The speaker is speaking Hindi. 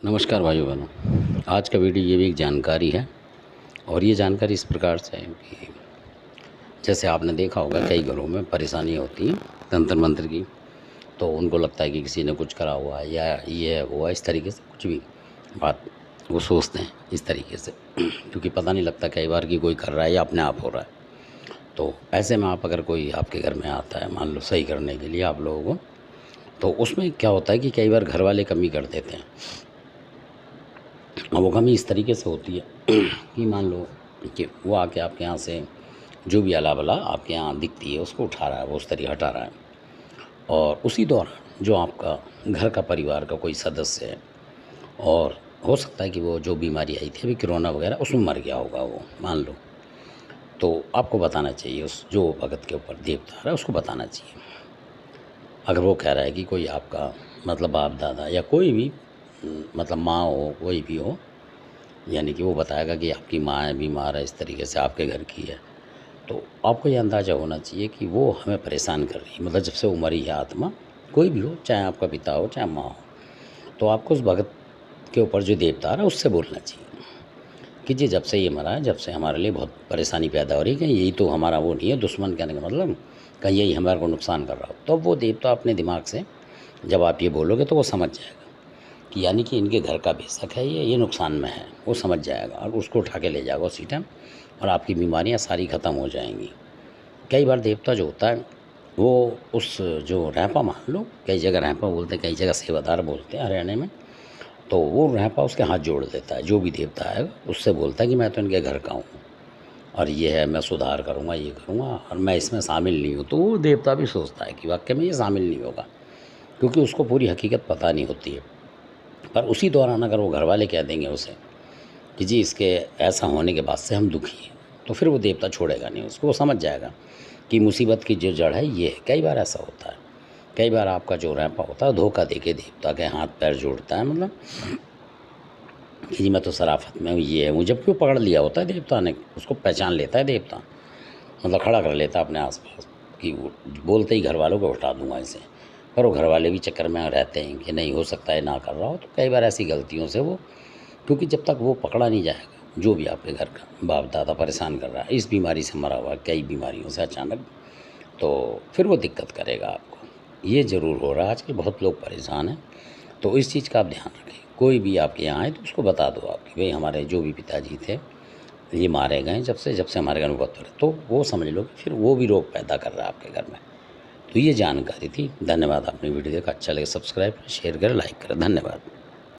नमस्कार भाइयों बहनों। आज का वीडियो ये भी एक जानकारी है और ये जानकारी इस प्रकार से है कि जैसे आपने देखा होगा कई घरों में परेशानी होती है तंत्र मंत्र की। तो उनको लगता है कि किसी ने कुछ करा हुआ है या ये है वो है, इस तरीके से कुछ भी बात वो सोचते हैं इस तरीके से क्योंकि पता नहीं लगता कई बार कि कोई कर रहा है या अपने आप हो रहा है। तो ऐसे में आप अगर कोई आपके घर में आता है मान लो सही करने के लिए आप लोगों को, तो उसमें क्या होता है कि कई बार घर वाले कमी कर देते हैं। अब वो कमी इस तरीके से होती है कि मान लो कि वो आके आपके यहाँ से जो भी अला बला आपके यहाँ दिखती है उसको उठा रहा है, वो उस तरीके हटा रहा है। और उसी दौरान जो आपका घर का परिवार का कोई सदस्य है और हो सकता है कि वो जो बीमारी आई थी अभी कोरोना वगैरह उसमें मर गया होगा वो मान लो, तो आपको बताना चाहिए उस जो भगत के ऊपर देवता आ रहा है उसको बताना चाहिए। अगर वो कह रहा है कि कोई आपका मतलब बाप दादा या कोई भी मतलब माँ हो कोई भी हो, यानी कि वो बताएगा कि आपकी माँ है बीमार है इस तरीके से आपके घर की है, तो आपको ये अंदाज़ा होना चाहिए कि वो हमें परेशान कर रही है। मतलब जब से वो मरी है आत्मा, कोई भी हो चाहे आपका पिता हो चाहे माँ हो, तो आपको उस भगत के ऊपर जो देवता आ रहा है उससे बोलना चाहिए कि जी जब से ये मरा है जब से हमारे लिए बहुत परेशानी पैदा हो रही है, कहीं यही तो हमारा वो नहीं है दुश्मन, कहने का मतलब कहीं यही हमारे को नुकसान कर रहा हो। तो वो देवता अपने दिमाग से जब आप ये बोलोगे तो वो समझ जाएगा कि यानी कि इनके घर का बेशक है ये नुकसान में है, वो समझ जाएगा और उसको उठा के ले जाएगा उसी टाइम और आपकी बीमारियां सारी ख़त्म हो जाएंगी। कई बार देवता जो होता है वो उस जो रैंपा मान लो, कई जगह रैंपा बोलते हैं कई जगह सेवादार बोलते हैं हरियाणा में, तो वो रैंपा उसके हाथ जोड़ देता है। जो भी देवता आएगा उससे बोलता है कि मैं तो इनके घर का हूँ और ये है मैं सुधार करूँगा ये करूँगा और मैं इसमें शामिल नहीं हूँ। तो वो देवता भी सोचता है कि वाकई में ये शामिल नहीं होगा क्योंकि उसको पूरी हकीकत पता नहीं होती है। पर उसी दौरान अगर वो घर वाले कह देंगे उसे कि जी इसके ऐसा होने के बाद से हम दुखी हैं, तो फिर वो देवता छोड़ेगा नहीं उसको, वो समझ जाएगा कि मुसीबत की जो जड़ है ये है। कई बार ऐसा होता है, कई बार आपका जो रैंपा होता है धोखा दे के देवता के हाथ पैर जोड़ता है, मतलब कि जी मैं तो शराफत में हूँ ये है वो, जबकि वो पकड़ लिया होता है देवता ने, उसको पहचान लेता है देवता, मतलब खड़ा कर लेता है अपने आसपास कि वो बोलते ही घर वालों को उठा दूंगा इसे। पर वो घर वाले भी चक्कर में रहते हैं कि नहीं हो सकता है ना कर रहा हो। तो कई बार ऐसी गलतियों से वो, क्योंकि जब तक वो पकड़ा नहीं जाएगा जो भी आपके घर का बाप दादा परेशान कर रहा है इस बीमारी से मरा हुआ है कई बीमारियों से अचानक, तो फिर वो दिक्कत करेगा आपको। ये ज़रूर हो रहा है आजकल बहुत लोग परेशान हैं, तो इस चीज़ का आप ध्यान रखें। कोई भी आपके यहाँ आए तो उसको बता दो आप कि भाई हमारे जो भी पिताजी थे ये मारे गए जब से हमारे घर में बहुत पड़े, तो वो समझ लो कि फिर वो भी रोग पैदा कर रहा है आपके घर में। तो ये जानकारी थी। धन्यवाद। आपने वीडियो देखा, अच्छा लगे सब्सक्राइब करें शेयर करें लाइक करें। धन्यवाद।